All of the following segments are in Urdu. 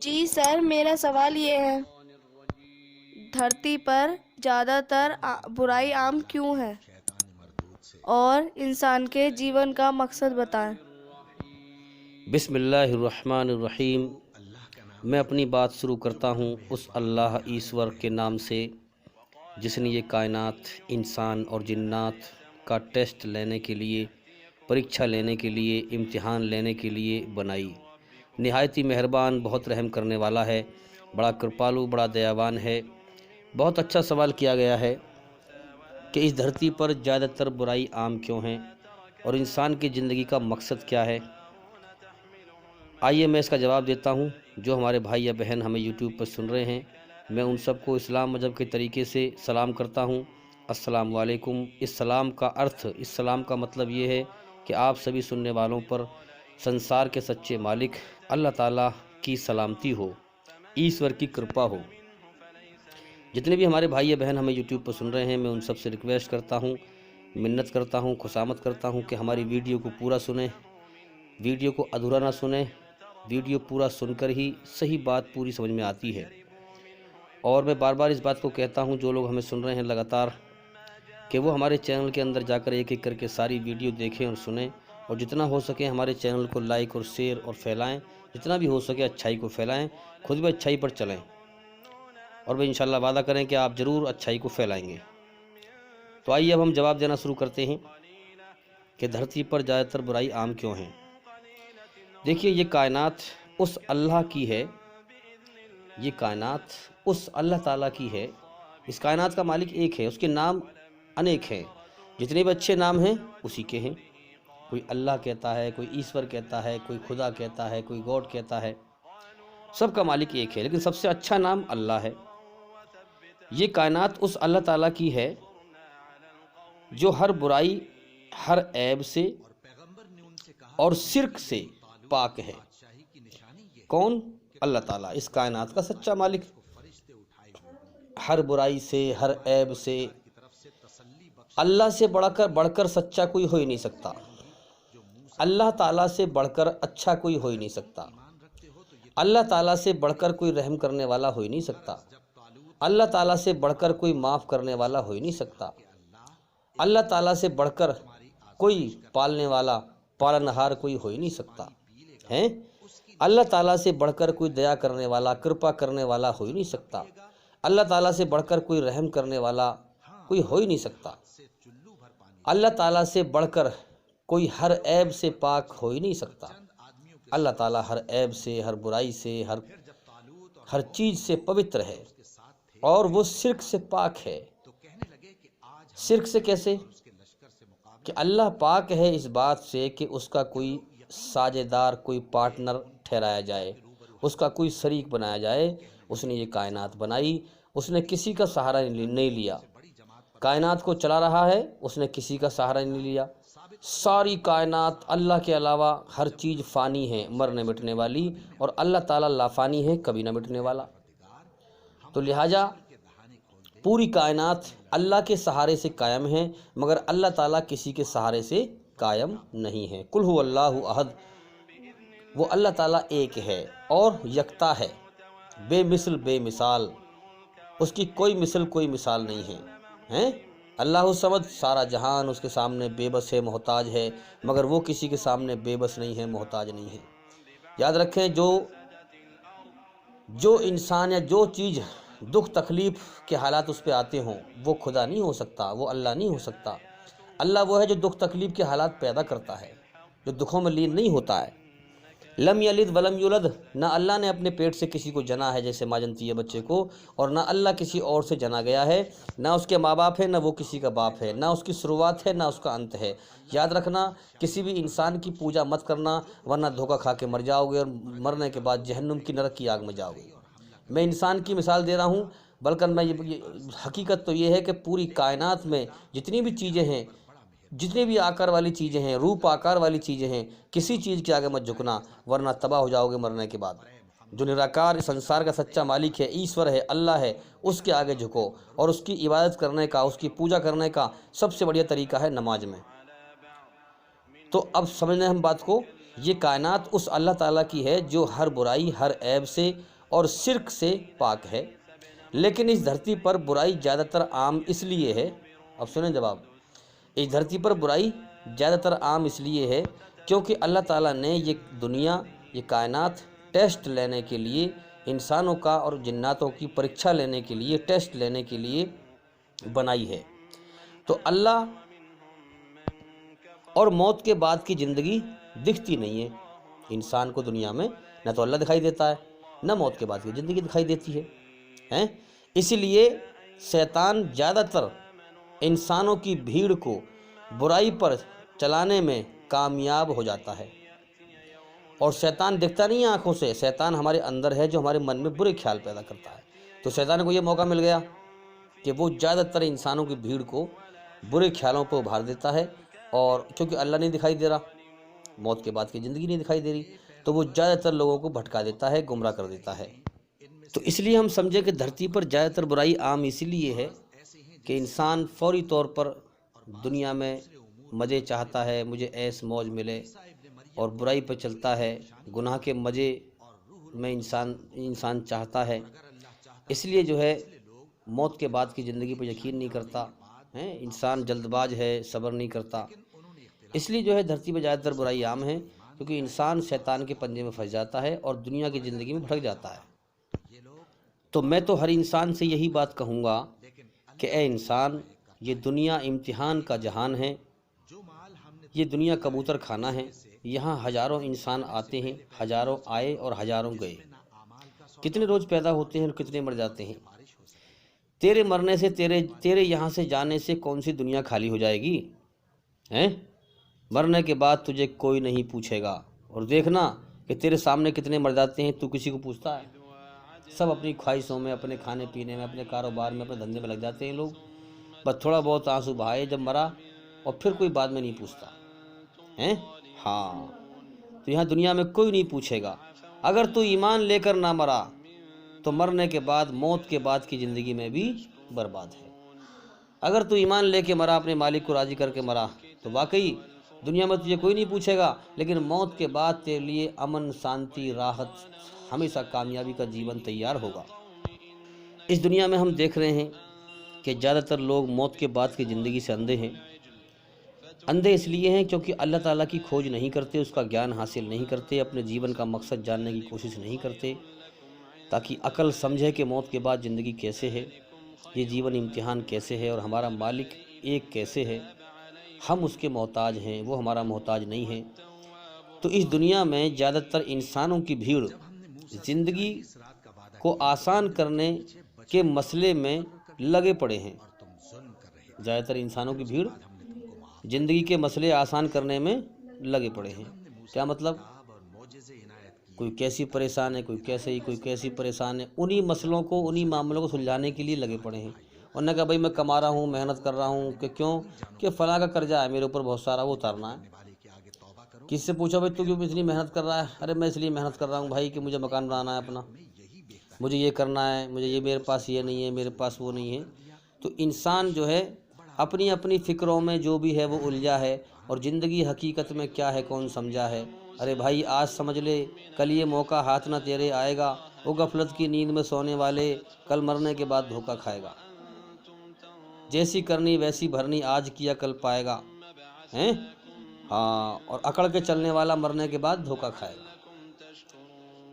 جی سر، میرا سوال یہ ہے، دھرتی پر زیادہ تر برائی عام کیوں ہے اور انسان کے جیون کا مقصد بتائیں۔ بسم اللہ الرحمن الرحیم۔ میں اپنی بات شروع کرتا ہوں اس اللہ ایشور کے نام سے جس نے یہ کائنات، انسان اور جنات کا ٹیسٹ لینے کے لیے، پریکچھا لینے کے لیے، امتحان لینے کے لیے بنائی۔ نہایت ہی مہربان، بہت رحم کرنے والا ہے، بڑا کرپالو، بڑا دیاوان ہے۔ بہت اچھا سوال کیا گیا ہے کہ اس دھرتی پر زیادہ تر برائی عام کیوں ہیں اور انسان کی زندگی کا مقصد کیا ہے۔ آئیے میں اس کا جواب دیتا ہوں۔ جو ہمارے بھائی یا بہن ہمیں یوٹیوب پر سن رہے ہیں، میں ان سب کو اسلام مذہب کے طریقے سے سلام کرتا ہوں۔ السلام علیکم۔ اس سلام کا ارتھ، اس سلام کا مطلب یہ ہے کہ آپ سبھی سننے والوں پر سنسار کے سچے مالک اللہ تعالیٰ کی سلامتی ہو، ایشور کی کرپا ہو۔ جتنے بھی ہمارے بھائی یا بہن ہمیں یوٹیوب پر سن رہے ہیں، میں ان سب سے ریکویسٹ کرتا ہوں، منت کرتا ہوں، خوشامد کرتا ہوں کہ ہماری ویڈیو کو پورا سنیں، ویڈیو کو ادھورا نہ سنیں۔ ویڈیو پورا سن کر ہی صحیح بات پوری سمجھ میں آتی ہے۔ اور میں بار بار اس بات کو کہتا ہوں، جو لوگ ہمیں سن رہے ہیں لگاتار، کہ وہ ہمارے چینل کے اندر جا کر ایک ایک کر کے ساری ویڈیو دیکھیں اور سنیں، اور جتنا ہو سکے ہمارے چینل کو لائک اور شیئر اور پھیلائیں، جتنا بھی ہو سکے اچھائی کو پھیلائیں، خود بھی اچھائی پر چلیں، اور وہ انشاءاللہ وعدہ کریں کہ آپ ضرور اچھائی کو پھیلائیں گے۔ تو آئیے اب ہم جواب دینا شروع کرتے ہیں کہ دھرتی پر زیادہ تر برائی عام کیوں ہیں۔ دیکھیے، یہ کائنات اس اللہ کی ہے، یہ کائنات اس اللہ تعالیٰ کی ہے۔ اس کائنات کا مالک ایک ہے، اس کے نام انیک ہیں، جتنے بھی اچھے نام ہیں اسی کے ہیں۔ کوئی اللہ کہتا ہے، کوئی ایشور کہتا ہے، کوئی خدا کہتا ہے، کوئی گاڈ کہتا ہے، سب کا مالک ایک ہے، لیکن سب سے اچھا نام اللہ ہے۔ یہ کائنات اس اللہ تعالیٰ کی ہے جو ہر برائی، ہر عیب سے اور شرک سے پاک ہے۔ کون؟ اللہ تعالیٰ، اس کائنات کا سچا مالک۔ ہر برائی سے، ہر عیب سے اللہ سے بڑھ کر سچا کوئی ہو ہی نہیں سکتا۔ اللہ تعالیٰ سے بڑھ کر اچھا کوئی ہو ہی نہیں سکتا۔ اللہ تعالیٰ سے بڑھ کر کوئی رحم کرنے والا ہو ہی نہیں سکتا۔ اللہ تعالیٰ سے بڑھ کر کوئی معاف کرنے والا ہو ہی نہیں سکتا۔ اللہ تعالیٰ سے بڑھ کر کوئی پالنے والا، پالنہار کوئی ہو ہی نہیں سکتا ہے۔ اللہ تعالیٰ سے بڑھ کر کوئی دیا کرنے والا، کرپا کرنے والا ہو ہی نہیں سکتا۔ اللہ تعالیٰ سے بڑھ کر کوئی رحم کرنے والا کوئی ہو ہی نہیں سکتا۔ اللہ تعالیٰ سے بڑھ کر کوئی ہر عیب سے پاک ہو ہی نہیں سکتا۔ اللہ تعالیٰ ہر عیب سے، ہر برائی سے، ہر چیز سے پوتر ہے، اور وہ شرک سے پاک ہے۔ شرک سے کیسے؟ کہ اللہ پاک ہے اس بات سے کہ اس کا کوئی ساجھیدار، کوئی پارٹنر ٹھہرایا جائے، اس کا کوئی شریک بنایا جائے۔ اس نے یہ کائنات بنائی، اس نے کسی کا سہارا نہیں لیا۔ کائنات کو چلا رہا ہے، اس نے کسی کا سہارا نہیں لیا۔ ساری کائنات اللہ کے علاوہ ہر چیز فانی ہے، مرنے مٹنے والی، اور اللہ تعالیٰ لا فانی ہے، کبھی نہ مٹنے والا۔ تو لہٰذا پوری کائنات اللہ کے سہارے سے قائم ہے، مگر اللہ تعالیٰ کسی کے سہارے سے قائم نہیں ہے۔ قل هو اللہ احد، وہ اللہ تعالیٰ ایک ہے اور یکتا ہے، بے مثل بے مثال، اس کی کوئی مثل کوئی مثال نہیں ہے۔ اللہ الصمد، سارا جہان اس کے سامنے بے بس ہے، محتاج ہے، مگر وہ کسی کے سامنے بے بس نہیں ہے، محتاج نہیں ہے۔ یاد رکھیں، جو انسان یا جو چیز دکھ تکلیف کے حالات اس پہ آتے ہوں، وہ خدا نہیں ہو سکتا، وہ اللہ نہیں ہو سکتا۔ اللہ وہ ہے جو دکھ تکلیف کے حالات پیدا کرتا ہے، جو دکھوں میں لین نہیں ہوتا ہے۔ لم یلد ولم یولد، نہ اللہ نے اپنے پیٹ سے کسی کو جنا ہے جیسے ماں جنتی ہے بچے کو، اور نہ اللہ کسی اور سے جنا گیا ہے، نہ اس کے ماں باپ ہے، نہ وہ کسی کا باپ ہے، نہ اس کی شروعات ہے، نہ اس کا انت ہے۔ یاد رکھنا، کسی بھی انسان کی پوجا مت کرنا، ورنہ دھوکہ کھا کے مر جاؤ گے، اور مرنے کے بعد جہنم کی نرک کی آگ میں جاؤ گے۔ میں انسان کی مثال دے رہا ہوں، بلکہ حقیقت تو یہ ہے کہ پوری کائنات میں جتنی بھی چیزیں ہیں، جتنی بھی آکار والی چیزیں ہیں، روپ آکار والی چیزیں ہیں، کسی چیز کے آگے مت جھکنا، ورنہ تباہ ہو جاؤ گے مرنے کے بعد۔ جو نراکار اس سنسار کا سچا مالک ہے، ایشور ہے، اللہ ہے، اس کے آگے جھکو، اور اس کی عبادت کرنے کا، اس کی پوجا کرنے کا سب سے بڑھیا طریقہ ہے نماز میں۔ تو اب سمجھنا ہم بات کو یہ کائنات اس اللہ تعالیٰ کی ہے جو ہر برائی، ہر عیب سے اور شرک سے پاک ہے، لیکن اس دھرتی پر برائی زیادہ تر عام اس لیے ہے، اب سنیں جواب، اس دھرتی پر برائی زیادہ تر عام اس لیے ہے کیونکہ اللہ تعالیٰ نے یہ دنیا، یہ کائنات ٹیسٹ لینے کے لیے، انسانوں کا اور جناتوں کی پریکشا لینے کے لیے، ٹیسٹ لینے کے لیے بنائی ہے۔ تو اللہ اور موت کے بعد کی زندگی دکھتی نہیں ہے انسان کو دنیا میں، نہ تو اللہ دکھائی دیتا ہے، نہ موت کے بعد کی زندگی دکھائی دیتی ہے۔ اسی لیے شیطان زیادہ تر انسانوں کی بھیڑ کو برائی پر چلانے میں کامیاب ہو جاتا ہے۔ اور شیطان دکھتا نہیں ہے آنکھوں سے، شیطان ہمارے اندر ہے جو ہمارے من میں برے خیال پیدا کرتا ہے۔ تو شیطان کو یہ موقع مل گیا کہ وہ زیادہ تر انسانوں کی بھیڑ کو برے خیالوں پہ ابھار دیتا ہے، اور چونکہ اللہ نہیں دکھائی دے رہا، موت کے بعد کی زندگی نہیں دکھائی دے رہی، تو وہ زیادہ تر لوگوں کو بھٹکا دیتا ہے، گمراہ کر دیتا ہے۔ تو اس لیے ہم سمجھے کہ دھرتی پر زیادہ تر برائی عام اسی لیے ہے کہ انسان فوری طور پر دنیا میں مزے چاہتا ہے، مجھے ایس موج ملے، اور برائی پہ چلتا ہے، گناہ کے مزے میں انسان چاہتا ہے، اس لیے جو ہے موت کے بعد کی زندگی پہ یقین نہیں کرتا ہے، انسان جلد باز ہے، صبر نہیں کرتا، اس لیے جو ہے دھرتی پہ زیادہ تر برائی عام ہے، کیونکہ انسان شیطان کے پنجے میں پھنس جاتا ہے اور دنیا کی زندگی میں بھٹک جاتا ہے۔ تو میں تو ہر انسان سے یہی بات کہوں گا کہ اے انسان، یہ دنیا امتحان کا جہان ہے، یہ دنیا کبوتر خانہ ہے، یہاں ہزاروں انسان آتے ہیں، ہزاروں آئے اور ہزاروں گئے، کتنے روز پیدا ہوتے ہیں اور کتنے مر جاتے ہیں۔ تیرے مرنے سے، تیرے یہاں سے جانے سے کون سی دنیا خالی ہو جائے گی؟ مرنے کے بعد تجھے کوئی نہیں پوچھے گا، اور دیکھنا کہ تیرے سامنے کتنے مر جاتے ہیں، تو کسی کو پوچھتا ہے؟ سب اپنی خواہشوں میں، اپنے کھانے پینے میں، اپنے کاروبار میں، اپنے دھندے میں لگ جاتے ہیں لوگ، بس تھوڑا بہت آنسو بہائے جب مرا، اور پھر کوئی بعد میں نہیں پوچھتا ہے۔ ہاں، تو یہاں دنیا میں کوئی نہیں پوچھے گا۔ اگر تو ایمان لے کر نہ مرا تو مرنے کے بعد، موت کے بعد کی زندگی میں بھی برباد ہے۔ اگر تو ایمان لے کے مرا، اپنے مالک کو راضی کر کے مرا، تو واقعی دنیا میں تجھے کوئی نہیں پوچھے گا، لیکن موت کے بعد تیرے لیے امن، شانتی، راحت، ہمیشہ کامیابی کا جیون تیار ہوگا۔ اس دنیا میں ہم دیکھ رہے ہیں کہ زیادہ تر لوگ موت کے بعد کی زندگی سے اندھے ہیں۔ اندھے اس لیے ہیں کیونکہ اللہ تعالیٰ کی کھوج نہیں کرتے، اس کا گیان حاصل نہیں کرتے، اپنے جیون کا مقصد جاننے کی کوشش نہیں کرتے، تاکہ عقل سمجھے کہ موت کے بعد زندگی کیسے ہے، یہ جیون امتحان کیسے ہے، اور ہمارا مالک ایک کیسے ہے، ہم اس کے محتاج ہیں، وہ ہمارا محتاج نہیں ہے۔ تو اس دنیا میں زیادہ تر انسانوں کی بھیڑ زندگی کو آسان کرنے کے مسئلے میں لگے پڑے ہیں۔ زیادہ تر انسانوں کی بھیڑ زندگی کے مسئلے آسان کرنے میں لگے پڑے ہیں۔ کیا مطلب؟ کوئی کیسی پریشان ہے، کوئی کیسے ہی، کوئی کیسی پریشان ہے، انہی مسئلوں کو، انہی معاملوں کو سلجھانے کے لیے لگے پڑے ہیں۔ انہوں نے کہا بھائی میں کما رہا ہوں، محنت کر رہا ہوں، کہ کیوں؟ کہ فلاں کا قرضہ ہے میرے اوپر بہت سارا، وہ اتارنا ہے۔ کس سے پوچھا بھائی تو کیوں اتنی محنت کر رہا ہے؟ ارے میں اس لیے محنت کر رہا ہوں بھائی کہ مجھے مکان بنانا ہے اپنا، مجھے یہ کرنا ہے، مجھے یہ، میرے پاس یہ نہیں ہے، میرے پاس وہ نہیں ہے۔ تو انسان جو ہے اپنی اپنی فکروں میں جو بھی ہے وہ الجھا ہے، اور زندگی حقیقت میں کیا ہے کون سمجھا ہے؟ ارے بھائی آج سمجھ لے، کل یہ موقع ہاتھ نہ تیرے آئے گا، وہ غفلت کی نیند میں سونے والے کل مرنے کے بعد دھوکہ کھائے گا، جیسی کرنی ویسی بھرنی، آج کیا کل پائے گا، ہاں، اور اکڑ کے چلنے والا مرنے کے بعد دھوکہ کھائے گا۔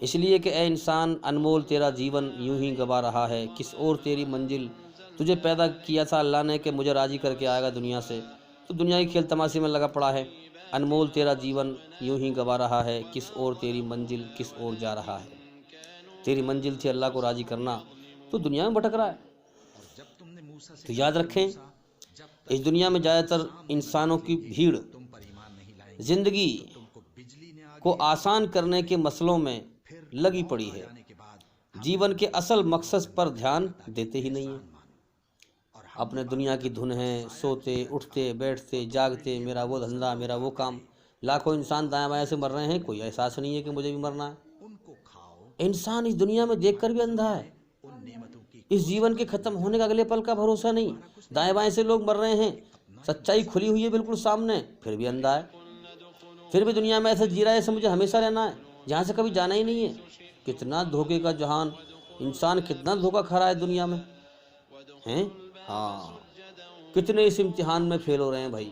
اس لیے کہ اے انسان، انمول تیرا جیون یوں ہی گوا رہا ہے، کس اور تیری منزل، تجھے پیدا کیا تھا اللہ نے کہ مجھے راضی کر کے آئے گا دنیا سے، تو دنیا کی کھیل تماشے میں لگا پڑا ہے۔ انمول تیرا جیون یوں ہی گوا رہا ہے، کس اور تیری منزل، کس اور جا رہا ہے۔ تیری منزل تھی اللہ کو راضی کرنا، تو دنیا میں بھٹک رہا ہے۔ تو یاد رکھیں، اس دنیا میں زیادہ تر انسانوں کی بھیڑ زندگی کو آسان کرنے کے مسئلوں میں لگی پڑی ہے، جیون کے اصل مقصد پر دھیان دیتے ہی نہیں ہیں۔ اپنے دنیا کی دھن ہے، سوتے اٹھتے بیٹھتے جاگتے، میرا وہ دھندا، میرا وہ کام، لاکھوں انسان دائیں بائیں سے مر رہے ہیں، کوئی احساس نہیں ہے کہ مجھے بھی مرنا ہے۔ انسان اس دنیا میں دیکھ کر بھی اندھا ہے، اس جیون کے ختم ہونے کا اگلے پل کا بھروسہ نہیں، دائیں بائیں سے لوگ مر رہے ہیں، سچائی کھلی ہوئی ہے بالکل سامنے، پھر بھی اندھا ہے۔ پھر بھی دنیا میں ایسے جی رہا ہے جیسے مجھے ہمیشہ رہنا ہے، جہاں سے کبھی جانا ہی نہیں ہے۔ کتنا دھوکے کا جہان، انسان کتنا دھوکہ کھا رہا ہے دنیا میں ہیں۔ ہاں، کتنے اس امتحان میں فیل ہو رہے ہیں بھائی،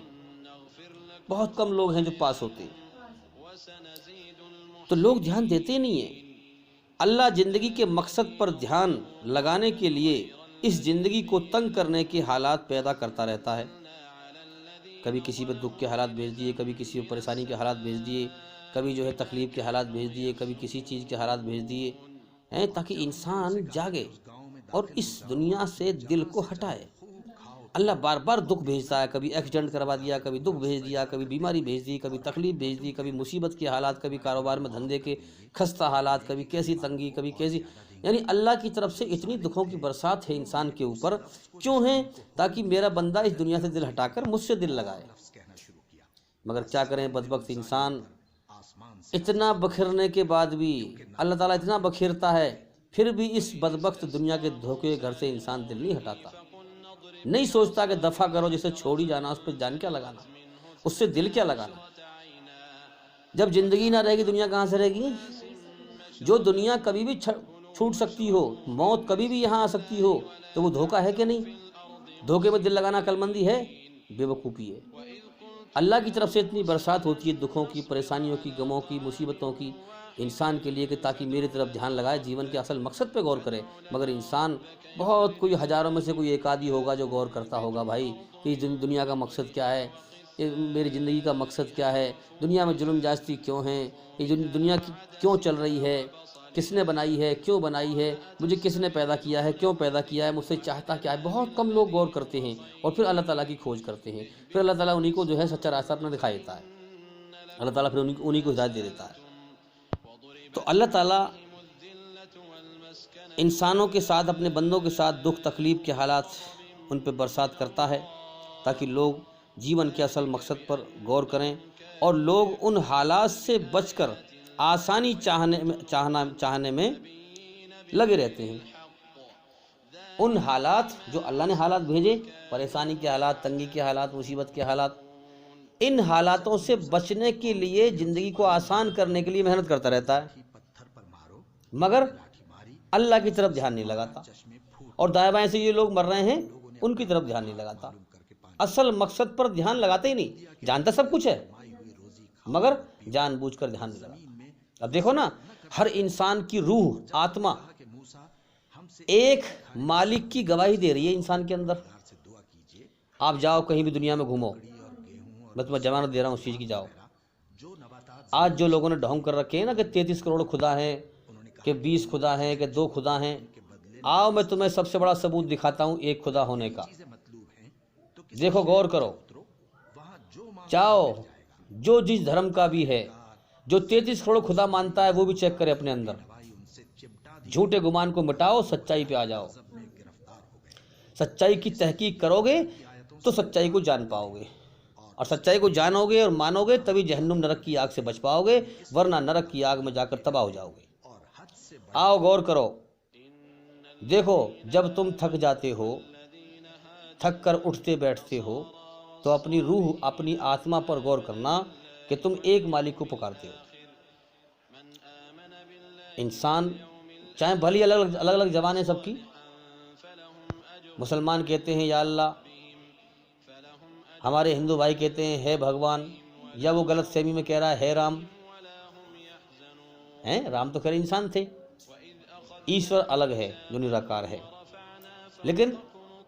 بہت کم لوگ ہیں جو پاس ہوتے ہیں۔ تو لوگ دھیان دیتے ہی نہیں ہیں۔ اللہ زندگی کے مقصد پر دھیان لگانے کے لیے اس زندگی کو تنگ کرنے کے حالات پیدا کرتا رہتا ہے۔ کبھی کسی پہ دکھ کے حالات بھیج دیے، کبھی کسی پہ پریشانی کے حالات بھیج دیے، کبھی جو ہے تکلیف کے حالات بھیج دیے، کبھی کسی چیز کے حالات بھیج دیے ہیں، تاکہ انسان جاگے اور اس دنیا سے دل کو ہٹائے۔ اللہ بار بار دکھ بھیجتا ہے، کبھی ایکسیڈنٹ کروا دیا، کبھی دکھ بھیج دیا، کبھی بیماری بھیج دی، کبھی تکلیف بھیج دی، کبھی مصیبت کے حالات، کبھی کاروبار میں دھندے کے خستہ حالات، کبھی کیسی تنگی، کبھی کیسی، یعنی اللہ کی طرف سے اتنی دکھوں کی برسات ہے انسان کے اوپر۔ کیوں ہے؟ تاکہ میرا بندہ اس دنیا سے دل ہٹا کر مجھ سے دل لگائے۔ مگر کیا کریں، بدبخت انسان اتنا بکھرنے کے بعد بھی اللہ تعالیٰ اتنا بکھیرتا ہے، پھر بھی اس بدبخت دنیا کے دھوکے گھر سے انسان دل نہیں ہٹاتا، نہیں سوچتا کہ دفع کرو، جسے چھوڑ ہی جانا اس پہ جان کیا لگانا، اس سے دل کیا لگانا۔ جب زندگی نہ رہے گی دنیا کہاں سے رہے گی؟ جو دنیا کبھی بھی چھوٹ سکتی ہو، موت کبھی بھی یہاں آ سکتی ہو، تو وہ دھوکہ ہے کہ نہیں؟ دھوکے میں دل لگانا عقل مندی ہے؟ بے وقوفی ہے۔ اللہ کی طرف سے اتنی برسات ہوتی ہے دکھوں کی، پریشانیوں کی، غموں کی، مصیبتوں کی انسان کے لیے، کہ تاکہ میری طرف دھیان لگائے، جیون کے اصل مقصد پہ غور کرے۔ مگر انسان بہت، کوئی ہزاروں میں سے کوئی ایک آدھی ہوگا جو غور کرتا ہوگا بھائی کہ دنیا کا مقصد کیا ہے، میری زندگی کا مقصد کیا ہے، دنیا میں ظلم جاستی کیوں ہیں، یہ دنیا کی کیوں چل رہی ہے، کس نے بنائی ہے، کیوں بنائی ہے، مجھے کس نے پیدا کیا ہے، کیوں پیدا کیا ہے، مجھ سے چاہتا کیا ہے۔ بہت کم لوگ غور کرتے ہیں اور پھر اللہ تعالیٰ کی کھوج کرتے ہیں، پھر اللہ تعالیٰ انہی کو جو ہے سچا راستہ اپنا دکھا دیتا ہے، اللہ تعالیٰ پھر انہی کو ہدایت دے دیتا ہے۔ تو اللہ تعالیٰ انسانوں کے ساتھ، اپنے بندوں کے ساتھ دکھ تکلیف کے حالات ان پہ برسات کرتا ہے، تاکہ لوگ جیون کے اصل مقصد پر غور کریں، اور لوگ ان حالات سے بچ کر آسانی چاہنے میں لگے رہتے ہیں۔ ان حالات جو اللہ نے حالات بھیجے، پریشانی کے حالات، تنگی کے حالات، مصیبت کے حالات، ان حالاتوں سے بچنے کے لیے، زندگی کو آسان کرنے کے لیے محنت کرتا رہتا ہے، مگر اللہ کی طرف دھیان نہیں لگاتا، اور دائیں بائیں سے یہ لوگ مر رہے ہیں ان کی طرف دھیان نہیں لگاتا، اصل مقصد پر دھیان لگاتے ہی نہیں۔ جانتا سب کچھ ہے مگر جان بوجھ کر دھیان نہیں لگاتا۔ اب دیکھو نا، ہر انسان کی روح، آتما ایک مالک کی گواہی دے رہی ہے انسان کے اندر۔ آپ جاؤ کہیں بھی دنیا میں گھومو، میں تمہیں ضمانت دے رہا ہوں اس چیز کی، جاؤ۔ آج جو لوگوں نے ڈھونگ کر رکھے ہیں نا کہ 33 کروڑ خدا ہیں، کہ 20 خدا ہیں، کہ 2 خدا ہیں، آؤ میں تمہیں سب سے بڑا ثبوت دکھاتا ہوں ایک خدا ہونے کا۔ دیکھو، غور کرو، چاہو جو جس دھرم کا بھی ہے، جو 33 کروڑ خدا مانتا ہے وہ بھی چیک کرے اپنے اندر۔ جھوٹے گمان کو مٹاؤ، سچائی پہ آ جاؤ۔ سچائی کی تحقیق کرو گے تو سچائی کو جان پاؤ گے، اور سچائی کو جانو گے اور مانو گے تبھی جہنم نرک کی آگ سے بچ پاؤ گے، ورنہ نرک کی آگ میں جا کر تباہ ہو جاؤ گے۔ آؤ غور کرو، دیکھو، جب تم تھک جاتے ہو، تھک کر اٹھتے بیٹھتے ہو، تو اپنی روح، اپنی آتما پر غور کرنا کہ تم ایک مالک کو پکارتے ہو۔ انسان چاہے بھلی الگ الگ زبانیں سب کی، مسلمان کہتے ہیں یا اللہ، ہمارے ہندو بھائی کہتے ہیں ہے بھگوان، یا وہ غلط فہمی میں کہہ رہا ہے رام، رام تو خیر انسان تھے، ایشور الگ ہے جو نراکار ہے۔ لیکن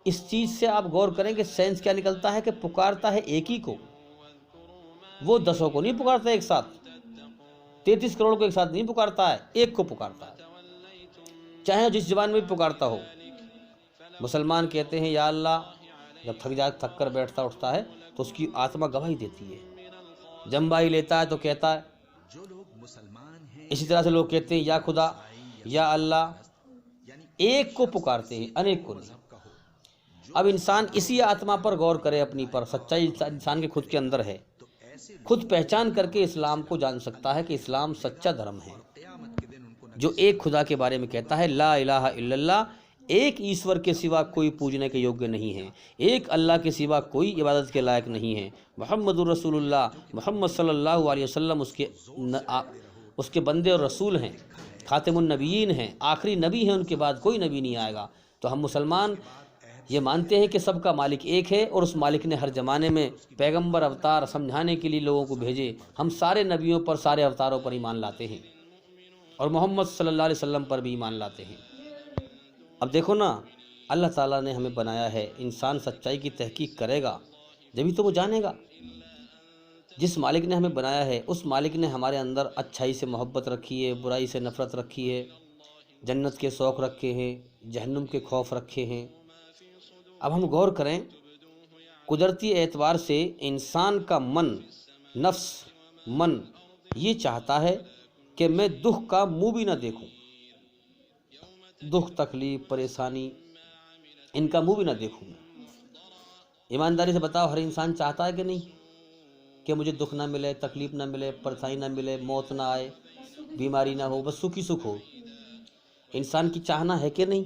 اس چیز سے آپ غور کریں کہ سینس کیا نکلتا ہے، کہ پکارتا ہے ایک ہی کو، وہ 10 کو نہیں پکارتا ایک ساتھ، 33 کروڑ کو ایک ساتھ نہیں پکارتا ہے، ایک کو پکارتا ہے، چاہے جس زبان میں بھی پکارتا ہو۔ مسلمان کہتے ہیں یا اللہ، جب تھک کر بیٹھتا اٹھتا ہے تو اس کی آتما گواہی دیتی ہے، جمبائی لیتا ہے تو کہتا ہے۔ اسی طرح سے لوگ کہتے ہیں یا خدا، یا اللہ، ایک کو پکارتے ہیں، انیک کو نہیں۔ اب انسان اسی آتما پر غور کرے، اپنی پر، سچائی انسان کے خود کے اندر ہے، خود پہچان کر کے اسلام کو جان سکتا ہے کہ اسلام سچا دھرم ہے، جو ایک خدا کے بارے میں کہتا ہے لا الہ الا اللہ، ایک ایشور کے سوا کوئی پوجنے کے یوگیہ نہیں ہے، ایک اللہ کے سوا کوئی عبادت کے لائق نہیں ہے، محمد الرسول اللہ، محمد صلی اللہ علیہ وسلم اس کے بندے اور رسول ہیں، خاتم النبیین ہیں، آخری نبی ہیں، ان کے بعد کوئی نبی نہیں آئے گا۔ تو ہم مسلمان یہ مانتے ہیں کہ سب کا مالک ایک ہے، اور اس مالک نے ہر زمانے میں پیغمبر اوتار سمجھانے کے لیے لوگوں کو بھیجے۔ ہم سارے نبیوں پر، سارے اوتاروں پر ایمان لاتے ہیں، اور محمد صلی اللہ علیہ وسلم پر بھی ایمان لاتے ہیں۔ اب دیکھو نا، اللہ تعالیٰ نے ہمیں بنایا ہے، انسان سچائی کی تحقیق کرے گا جبھی تو وہ جانے گا۔ جس مالک نے ہمیں بنایا ہے، اس مالک نے ہمارے اندر اچھائی سے محبت رکھی ہے، برائی سے نفرت رکھی ہے، جنت کے شوق رکھے ہیں، جہنم کے خوف رکھے ہیں۔ اب ہم غور کریں، قدرتی اعتبار سے انسان کا نفس یہ چاہتا ہے کہ میں دکھ کا منہ بھی نہ دیکھوں، دکھ، تکلیف، پریشانی، ان کا منہ بھی نہ دیکھوں۔ ایمانداری سے بتاؤ، ہر انسان چاہتا ہے کہ نہیں کہ مجھے دکھ نہ ملے، تکلیف نہ ملے، پریشانی نہ ملے، موت نہ آئے، بیماری نہ ہو، بس سکھ ہی سکھ ہو؟ انسان کی چاہنا ہے کہ نہیں؟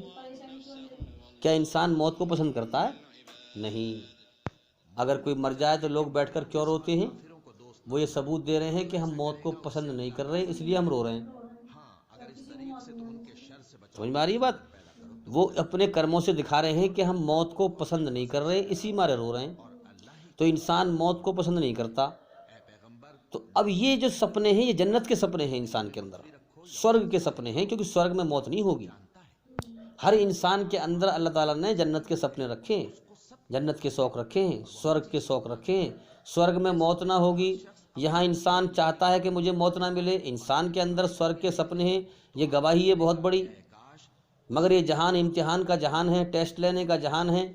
کیا انسان موت کو پسند کرتا ہے؟ نہیں۔ اگر کوئی مر جائے تو لوگ بیٹھ کر کیوں روتے ہیں؟ وہ یہ ثبوت دے رہے ہیں کہ ہم موت کو پسند نہیں کر رہے، اس لیے ہم رو رہے ہیں۔ سمجھ میں آ رہی ہے بات؟ وہ اپنے کرموں سے دکھا رہے ہیں کہ ہم موت کو پسند نہیں کر رہے، اسی مارے رو رہے ہیں۔ تو انسان موت کو پسند نہیں کرتا۔ تو اب یہ جو سپنے ہیں، یہ جنت کے سپنے ہیں انسان کے اندر، سورگ کے سپنے ہیں، کیونکہ سورگ میں موت نہیں ہوگی۔ ہر انسان کے اندر اللہ تعالیٰ نے جنت کے سپنے رکھے ہیں، جنت کے شوق رکھے ہیں، سورگ کے شوق رکھے ہیں۔ سورگ میں موت نہ ہوگی، یہاں انسان چاہتا ہے کہ مجھے موت نہ ملے۔ انسان کے اندر سورگ کے سپنے ہیں، یہ گواہی ہے بہت بڑی، مگر یہ جہان امتحان کا جہان ہے، ٹیسٹ لینے کا جہان ہے۔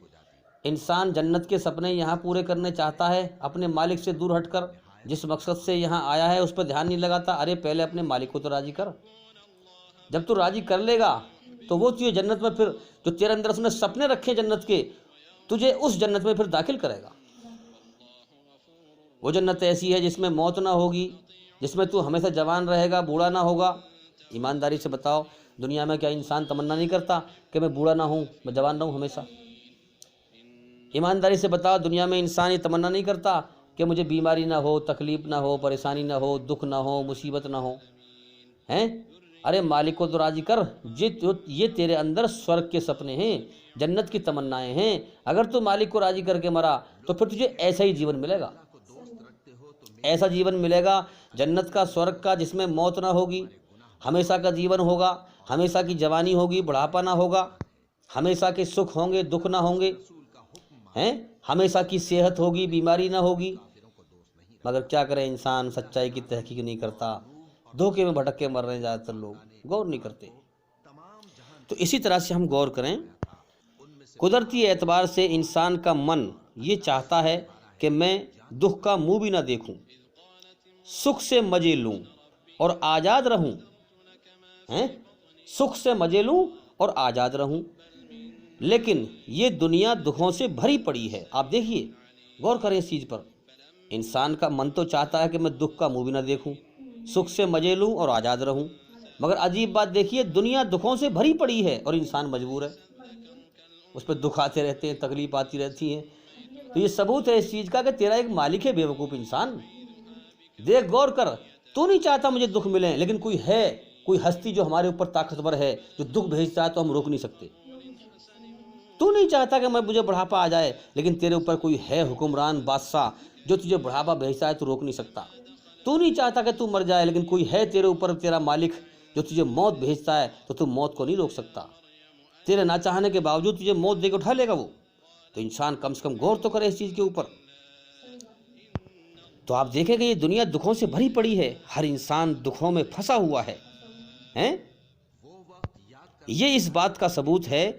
انسان جنت کے سپنے یہاں پورے کرنے چاہتا ہے، اپنے مالک سے دور ہٹ کر، جس مقصد سے یہاں آیا ہے اس پر دھیان نہیں لگاتا۔ ارے پہلے اپنے مالک کو تو راضی کر، جب تو راضی کر لے گا تو وہ تجھے جنت میں، پھر جو تیرے اندر اس نے سپنے رکھے جنت کے، تجھے اس جنت میں پھر داخل کرے گا۔ وہ جنت ایسی ہے جس میں موت نہ ہوگی، جس میں تو ہمیشہ جوان رہے گا، بوڑھا نہ ہوگا۔ ایمانداری سے بتاؤ، دنیا میں کیا انسان تمنا نہیں کرتا کہ میں بوڑھا نہ ہوں، میں جوان رہوں ہمیشہ؟ ایمانداری سے بتاؤ، دنیا میں انسان یہ تمنا نہیں کرتا کہ مجھے بیماری نہ ہو، تکلیف نہ ہو، پریشانی نہ ہو، دکھ نہ ہو، مصیبت نہ ہو؟ ہیں؟ ارے مالک کو تو راضی کر، یہ تیرے اندر سورگ کے سپنے ہیں، جنت کی تمنائیں ہیں۔ اگر تو مالک کو راضی کر کے مرا تو پھر تجھے ایسا ہی جیون ملے گا، ایسا جیون ملے گا جنت کا، سورگ کا، جس میں موت نہ ہوگی، ہمیشہ کا جیون ہوگا، ہمیشہ کی جوانی ہوگی، بڑھاپا نہ ہوگا، ہمیشہ کے سکھ ہوں گے، دکھ نہ ہوں گے، ہیں؟ ہمیشہ کی صحت ہوگی، بیماری نہ ہوگی۔ مگر کیا کرے انسان، سچائی کی تحقیق نہیں کرتا، دھوکے میں بھٹک کے مر رہے ہیں زیادہ تر لوگ، غور نہیں کرتے۔ تو اسی طرح سے ہم غور کریں، قدرتی اعتبار سے انسان کا یہ چاہتا ہے کہ میں دکھ کا منہ بھی نہ دیکھوں، سکھ سے مزے لوں اور آزاد رہوں، سکھ سے مزے لوں اور آزاد رہوں۔ لیکن یہ دنیا دکھوں سے بھری پڑی ہے۔ آپ دیکھیے، غور کریں اس چیز پر، انسان کا من تو چاہتا ہے کہ میں دکھ کا منہ بھی نہ دیکھوں، سکھ سے مزے لوں اور آزاد رہوں، مگر عجیب بات دیکھیے، دنیا دکھوں سے بھری پڑی ہے اور انسان مجبور ہے، اس پہ دکھ آتے رہتے ہیں، تکلیف آتی رہتی ہیں۔ تو یہ ثبوت ہے اس چیز کا کہ تیرا ایک مالک ہے، بے وقوف انسان۔ دیکھ، غور کر، تو نہیں چاہتا مجھے دکھ ملے، لیکن کوئی ہے، کوئی ہستی جو ہمارے اوپر طاقتور ہے، جو دکھ بھیجتا ہے تو ہم روک نہیں سکتے۔ تو نہیں چاہتا کہ مجھے بڑھاپا آ جائے، لیکن تیرے اوپر کوئی ہے حکمران، بادشاہ، جو تجھے بڑھاپا بھیجتا ہے تو روک نہیں سکتا۔ تو نہیں چاہتا کہ تو مر جائے، لیکن کوئی ہے تیرے اوپر، تیرا مالک، جو تجھے موت بھیجتا ہے، تو تو موت کو نہیں روک سکتا۔ تیرے نہ چاہنے کے باوجود تجھے موت دے کے اٹھا لے گا وہ۔ تو انسان کم سے کم غور تو کرے اس چیز کے اوپر۔ تو آپ دیکھیں کہ یہ دنیا دکھوں سے بھری پڑی ہے، ہر انسان دکھوں میں پھنسا ہوا ہے، ہیں؟ یہ اس بات کا ثبوت ہے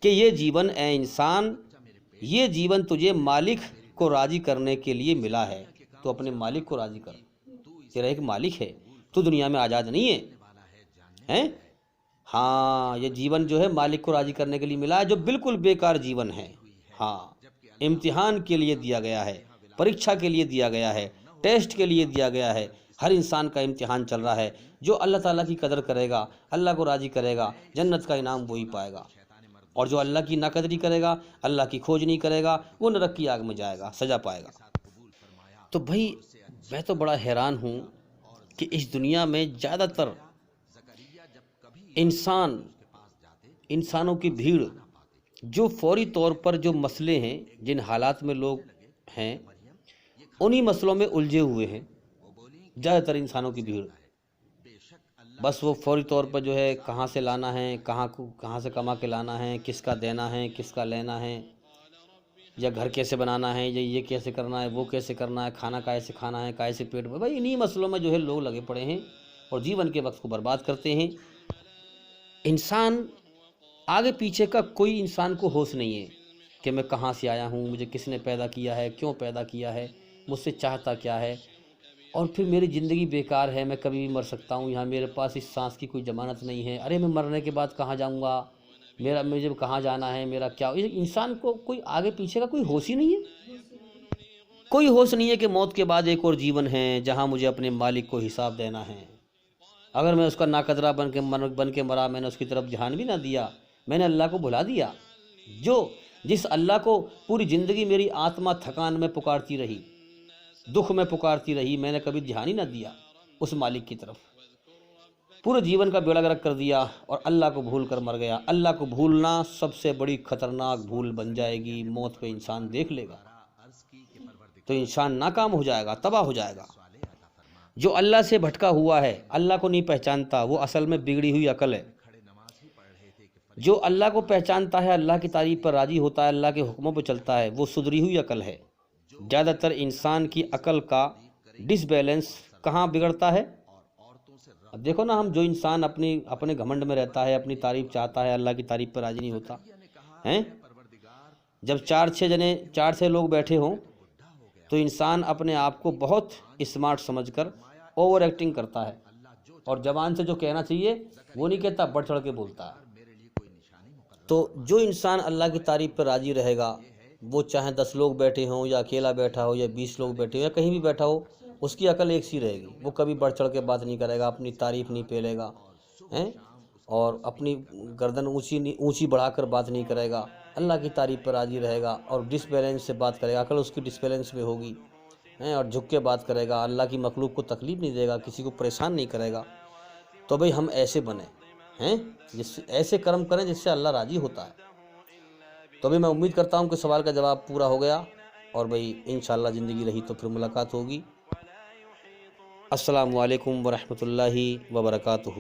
کہ یہ جیون، اے انسان، یہ جیون تجھے مالک کو راضی کرنے کے لیے ملا ہے۔ تو اپنے مالک کو راضی کر، تیرا ایک مالک ہے، تو دنیا میں آزاد نہیں ہے، ہیں؟ ہاں، یہ جیون جو ہے مالک کو راضی کرنے کے لیے ملا ہے، جو بالکل بیکار جیون ہے۔ ہاں، امتحان کے لیے دیا گیا ہے، پریکشا کے لیے دیا گیا ہے، ٹیسٹ کے لیے دیا گیا ہے۔ ہر انسان کا امتحان چل رہا ہے۔ جو اللہ تعالیٰ کی قدر کرے گا، اللہ کو راضی کرے گا، جنت کا انعام وہی پائے گا۔ اور جو اللہ کی ناقدری کرے گا، اللہ کی کھوج نہیں کرے گا، وہ نرک کی آگ میں جائے گا، سزا پائے گا۔ تو بھائی میں تو بڑا حیران ہوں کہ اس دنیا میں زیادہ تر انسانوں کی بھیڑ جو فوری طور پر جو مسئلے ہیں، جن حالات میں لوگ ہیں، انہی مسئلوں میں الجھے ہوئے ہیں۔ زیادہ تر انسانوں کی بھیڑ بس وہ فوری طور پر جو ہے کہاں سے لانا ہے، کہاں سے کما کے لانا ہے، کس کا دینا ہے، کس کا لینا ہے، یا گھر کیسے بنانا ہے، یا یہ کیسے کرنا ہے، وہ کیسے کرنا ہے، کھانا کیسے کھانا ہے، کیسے پیٹ بھر، بھائی انہی مسئلوں میں جو ہے لوگ لگے پڑے ہیں اور جیون کے وقت کو برباد کرتے ہیں۔ انسان آگے پیچھے کا کوئی انسان کو ہوش نہیں ہے کہ میں کہاں سے آیا ہوں، مجھے کس نے پیدا کیا ہے، کیوں پیدا کیا ہے، مجھ سے چاہتا کیا ہے، اور پھر میری زندگی بیکار ہے، میں کبھی بھی مر سکتا ہوں، یہاں میرے پاس اس سانس کی کوئی ضمانت نہیں ہے، ارے میں مرنے کے بعد کہاں جاؤں گا، مجھے کہاں جانا ہے، میرا کیا، انسان کو کوئی آگے پیچھے کا کوئی ہوش ہی نہیں ہے۔ کوئی ہوش نہیں ہے کہ موت کے بعد ایک اور جیون ہے جہاں مجھے اپنے مالک کو حساب دینا ہے۔ اگر میں اس کا ناقدرہ بن کے مرا، میں نے اس کی طرف دھیان بھی نہ دیا، میں نے اللہ کو بھلا دیا، جس اللہ کو پوری زندگی میری آتما تھکان میں پکارتی رہی، دکھ میں پکارتی رہی، میں نے کبھی دھیان ہی نہ دیا اس مالک کی طرف، پورے جیون کا بیڑا گرک کر دیا اور اللہ کو بھول کر مر گیا۔ اللہ کو بھولنا سب سے بڑی خطرناک بھول بن جائے گی، موت پہ انسان دیکھ لے گا تو انسان ناکام ہو جائے گا، تباہ ہو جائے گا۔ جو اللہ سے بھٹکا ہوا ہے، اللہ کو نہیں پہچانتا، وہ اصل میں بگڑی ہوئی عقل ہے۔ جو اللہ کو پہچانتا ہے، اللہ کی تعریف پر راضی ہوتا ہے، اللہ کے حکموں پہ چلتا ہے، وہ سدھری ہوئی عقل ہے۔ زیادہ تر انسان کی عقل کا ڈس بیلنس کہاں بگڑتا ہے؟ اب دیکھو نا، جو انسان اپنے گھمنڈ میں رہتا ہے، اپنی تعریف چاہتا ہے، اللہ کی تعریف پر راضی نہیں ہوتا ہیں، جب چار چھ لوگ بیٹھے ہوں تو انسان اپنے آپ کو بہت اسمارٹ سمجھ کر اوور ایکٹنگ کرتا ہے، اور زبان سے جو کہنا چاہیے وہ نہیں کہتا، بڑھ چڑھ کے بولتا ہے۔ تو جو انسان اللہ کی تعریف پر راضی رہے گا، وہ چاہے 10 لوگ بیٹھے ہوں، یا اکیلا بیٹھا ہو، یا 20 لوگ بیٹھے ہوں، یا کہیں بھی بیٹھا ہو، اس کی عقل ایک سی رہے گی، وہ کبھی بڑھ چڑھ کے بات نہیں کرے گا، اپنی تعریف نہیں پھیلے گا اور اپنی گردن اونچی بڑھا کر بات نہیں کرے گا، اللہ کی تعریف پر راضی رہے گا اور ڈس بیلنس سے بات کرے گا، عقل اس کی ڈس بیلنس میں ہوگی، اور جھک کے بات کرے گا، اللہ کی مخلوق کو تکلیف نہیں دے گا، کسی کو پریشان نہیں کرے گا۔ تو بھئی ہم ایسے بنیں، ایسے کرم کریں جس سے اللہ راضی ہوتا ہے۔ تو ابھی میں امید کرتا ہوں کہ سوال کا جواب پورا ہو گیا، اور بھئی انشاءاللہ زندگی رہی تو پھر ملاقات ہوگی۔ السلام علیکم ورحمۃ اللہ وبرکاتہ۔